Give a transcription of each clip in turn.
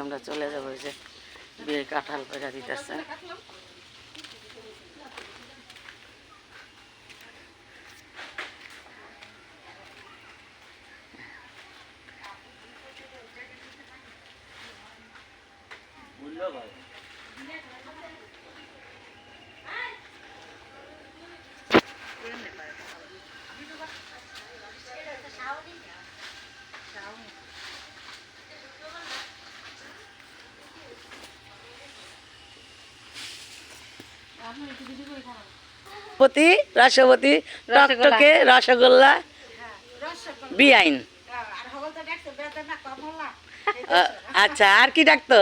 আমরা চলে যাবো। ওই যে বিয়ে কাঁঠাল পেড়া দিতেছে। রাষ্ট্রপতি টকটকে রসগোল্লা বিআইন। আচ্ছা, আর কি ডাকতো?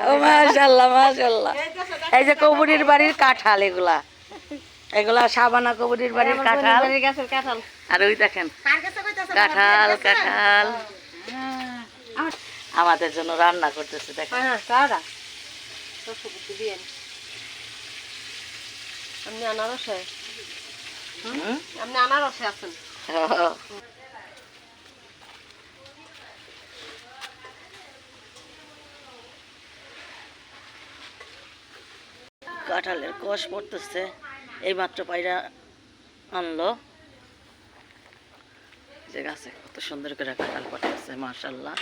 ও মাশাআল্লাহ মাশাআল্লাহ। এই যে কবুরির বাড়ির কাঁঠাল, এগুলা এগুলা সাবানা কবুরির বাড়ির কাঁঠাল। আর ওই দেখেন কাঁঠাল কাঁঠাল আমাদের জন্য রান্না করতেছে। দেখেন কাঁঠালের কষ পড়তেছে, এইমাত্র পায়রা আনলো। যে গাছে কত সুন্দর করে কাঁঠাল পড়তেছে মাশাআল্লাহ।